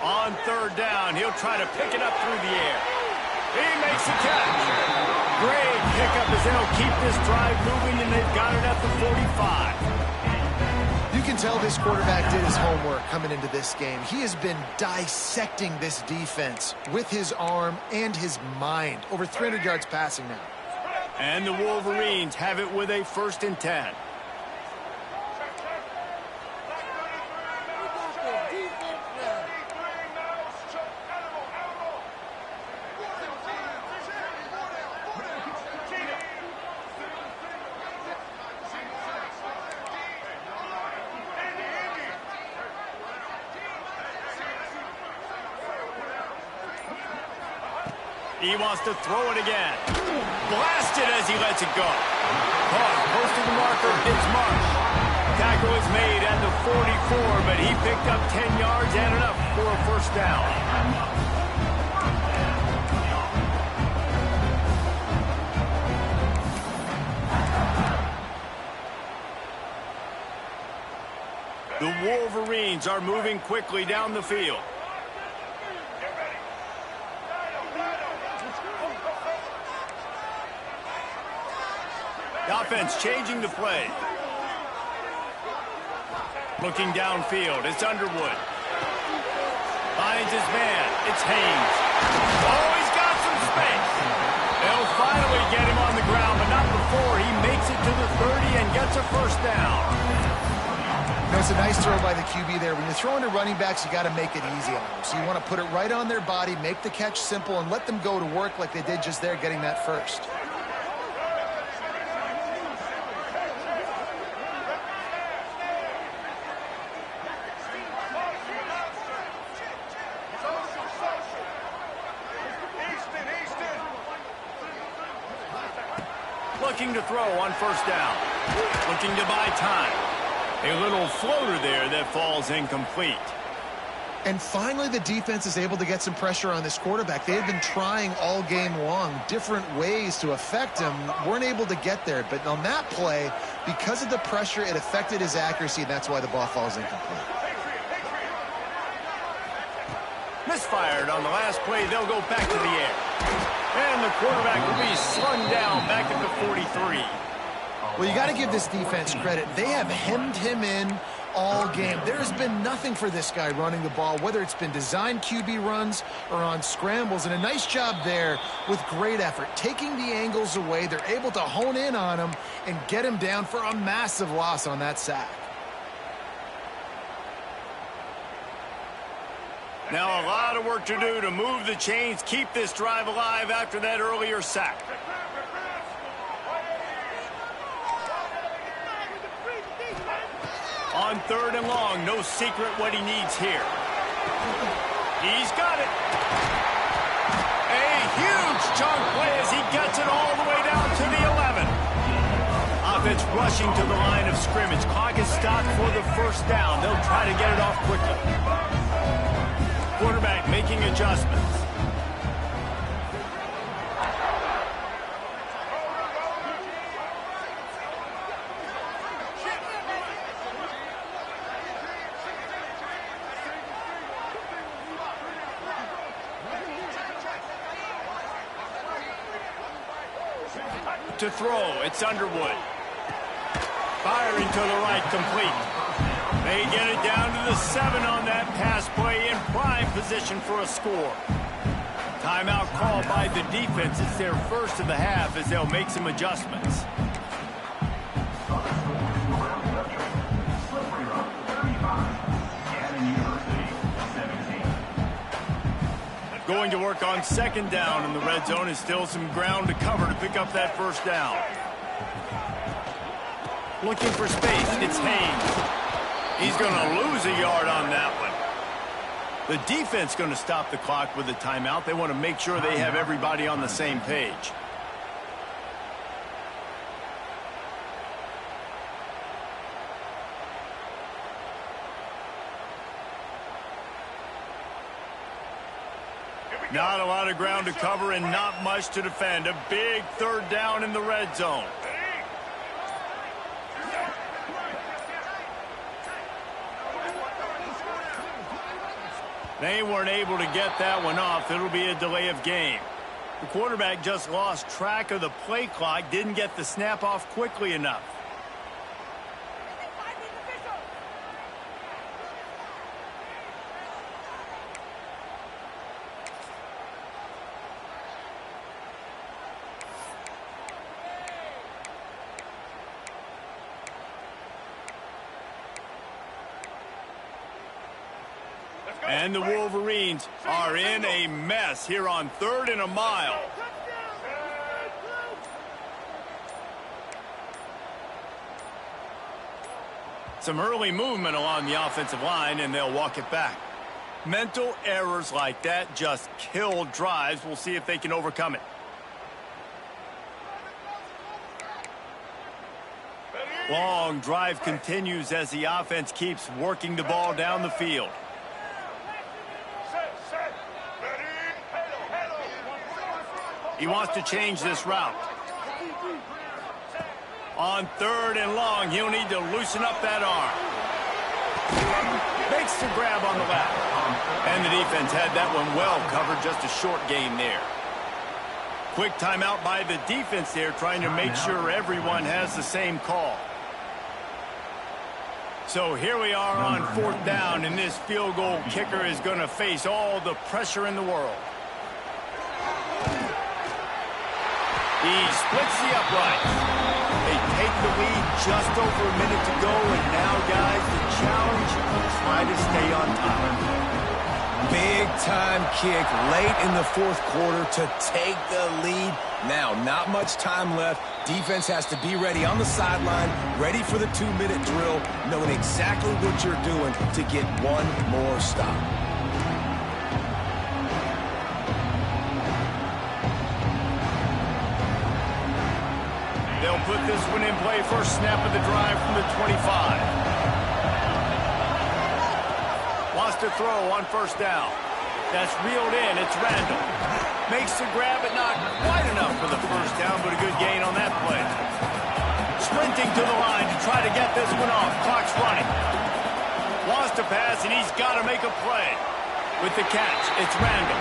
On third down, he'll try to pick it up through the air. He makes the catch. Great pickup as they'll keep this drive moving, and they've got it at the 45. You can tell this quarterback did his homework coming into this game. He has been dissecting this defense with his arm and his mind. Over 300 yards passing now. And the Wolverines have it with a 1st and 10. He wants to throw it again. Blasted as he lets it go. Caught close to the marker. It's Marsh. Tackle is made at the 44, but he picked up 10 yards and enough for a first down. The Wolverines are moving quickly down the field. The offense changing the play. Looking downfield, it's Underwood. Finds his man, it's Haynes. Oh, he's got some space. They'll finally get him on the ground, but not before he makes it to the 30 and gets a first down. You know, it's a nice throw by the QB there. When you're throwing to running backs, you got to make it easy on them. So you want to put it right on their body, make the catch simple, and let them go to work like they did just there, getting that first. Looking to throw on first down. Looking to buy time. A little floater there that falls incomplete. And finally, the defense is able to get some pressure on this quarterback. They had been trying all game long different ways to affect him. Weren't able to get there. But on that play, because of the pressure, it affected his accuracy, and that's why the ball falls incomplete. Misfired on the last play. They'll go back to the air. And the quarterback will be slung down back at the 43. Well, you got to give this defense credit. They have hemmed him in all game. There's been nothing for this guy running the ball, whether it's been designed QB runs or on scrambles. And a nice job there with great effort. Taking the angles away, they're able to hone in on him and get him down for a massive loss on that sack. Now a lot of work to do to move the chains, keep this drive alive after that earlier sack. On third and long, no secret what he needs here. He's got it. A huge chunk play as he gets it all the way down to the 11. Offense rushing to the line of scrimmage. Clock is stopped for the first down. They'll try to get it off quickly. Quarterback making adjustments. To throw, it's Underwood. Firing to the right, complete. They get it down to the 7 on that pass play, in prime position for a score. Timeout called by the defense. It's their first of the half as they'll make some adjustments. Going to work on second down in the red zone, and still some ground to cover to pick up that first down. Looking for space. It's Haynes. He's going to lose a yard on that one. The defense going to stop the clock with a timeout. They want to make sure they have everybody on the same page. Not a lot of ground to cover and not much to defend. A big third down in the red zone. They weren't able to get that one off. It'll be a delay of game. The quarterback just lost track of the play clock, didn't get the snap off quickly enough. And the Wolverines are in a mess here on 3rd and a mile. Some early movement along the offensive line, and they'll walk it back. Mental errors like that just kill drives. We'll see if they can overcome it. Long drive continues as the offense keeps working the ball down the field. He wants to change this route. On 3rd and long, he'll need to loosen up that arm. Makes the grab on the left. And the defense had that one well covered, just a short gain there. Quick timeout by the defense there, trying to make sure everyone has the same call. So here we are on 4th down, and this field goal kicker is going to face all the pressure in the world. He splits the uprights. They take the lead just over a minute to go, and now, guys, the challenge, try to stay on top. Big-time kick late in the 4th quarter to take the lead. Now, not much time left. Defense has to be ready on the sideline, ready for the 2-minute drill, knowing exactly what you're doing to get one more stop. They'll put this one in play. First snap of the drive from the 25. Wants to throw on 1st down. That's reeled in. It's Randall. Makes the grab, but not quite enough for the first down, but a good gain on that play. Sprinting to the line to try to get this one off. Clock's running. Wants to pass, and he's got to make a play. With the catch, it's Randall.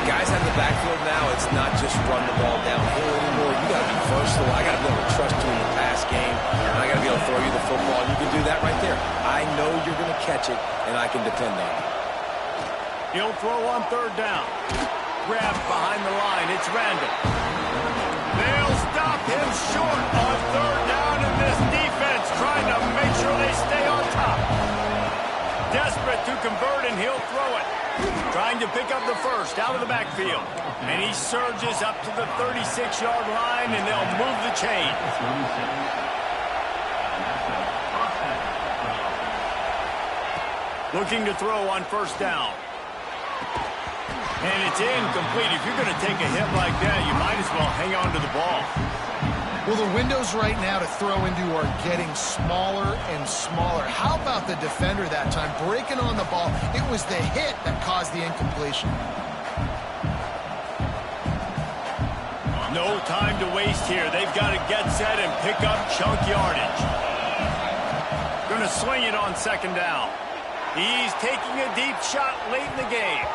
Guys have the backfield now. It's not just run the ball downhill anymore. You got to be versatile. I got to be able to trust you in the pass game. And I got to be able to throw you the football. And you can do that right there. I know you're going to catch it, and I can depend on it. He'll throw on 3rd down. Grab behind the line. It's Randall. They'll stop him short on 3rd down, and this defense trying to make sure they stay on top. Desperate to convert, and he'll throw it. Trying to pick up the first out of the backfield. And he surges up to the 36-yard line, and they'll move the chain. Looking to throw on 1st down. And it's incomplete. If you're going to take a hit like that, you might as well hang on to the ball. Well, the windows right now to throw into are getting smaller and smaller. How about the defender that time breaking on the ball? It was the hit that caused the incompletion. No time to waste here. They've got to get set and pick up chunk yardage. Going to swing it on 2nd down. He's taking a deep shot late in the game.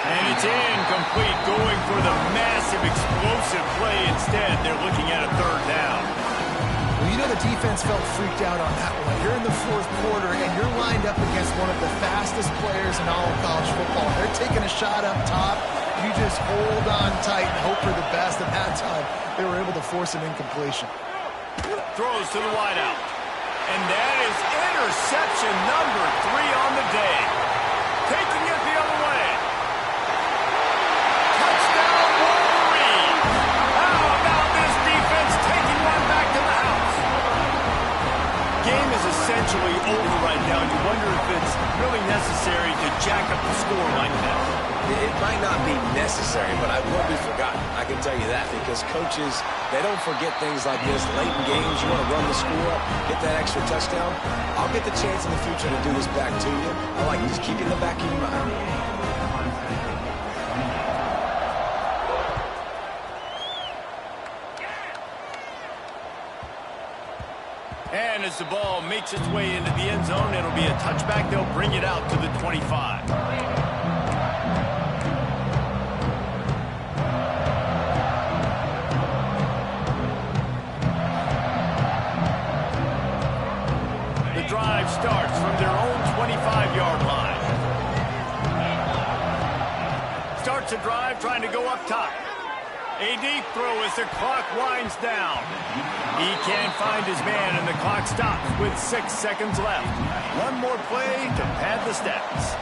And it's incomplete, going for the massive explosive play instead. They're looking at a 3rd down. Well, you know the defense felt freaked out on that one. You're in the 4th quarter, and you're lined up against one of the fastest players in all of college football. They're taking a shot up top. You just hold on tight and hope for the best. At that time, they were able to force an incompletion. Throws to the wideout. And that is interception number 3 on the day. Taking it the other way. touchdown, you wonder if it's really necessary to jack up the score like that. It might not be necessary, but I will be forgotten. I can tell you that because coaches, they don't forget things like this. Late in games, you want to run the score up, get that extra touchdown. I'll get the chance in the future to do this back to you. I like just keep it in the back of your mind. And as the ball makes its way into the end zone, it'll be a touchback. They'll bring it out to the 25. The drive starts from their own 25-yard line. Starts a drive trying to go up top. A deep throw as the clock winds down. He can't find his man, and the clock stops with 6 seconds left. One more play to pad the stats.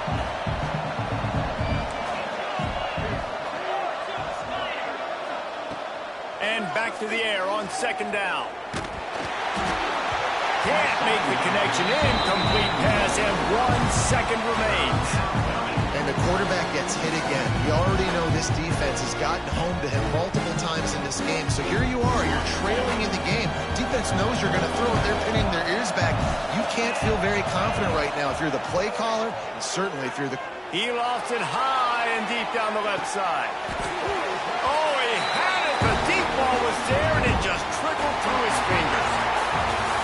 And back to the air on second down. Can't make the connection. Incomplete pass, and 1 second remains. And the quarterback gets hit again. You already know this defense has gotten home to him multiple times in this game. So here you are, you're trailing in the game. Defense knows you're going to throw it. They're pinning their ears back. You can't feel very confident right now if you're the play caller, and certainly if you're the... He lofts it high and deep down the left side. Oh, he had it. The deep ball was there, and it just trickled through his fingers.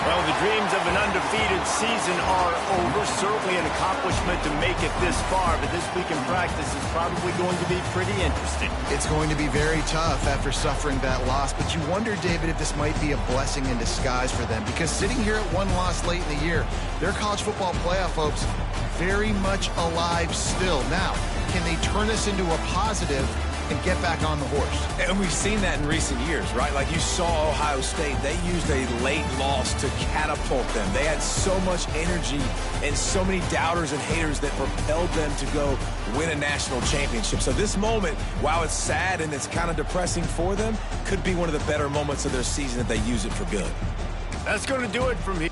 Well, the dreams of an undefeated season are over. Certainly an accomplishment to make it this far, but this week in practice is probably going to be pretty interesting. It's going to be very tough after suffering that loss, but you wonder, David, if this might be a blessing in disguise for them, because sitting here at one loss late in the year, their college football playoff hopes very much alive still. Now, can they turn this into a positive and get back on the horse? And we've seen that in recent years, right? Like you saw Ohio State, they used a late loss to catapult them. They had so much energy and so many doubters and haters that propelled them to go win a national championship. So this moment, while it's sad and it's kind of depressing for them, could be one of the better moments of their season if they use it for good. That's going to do it from here.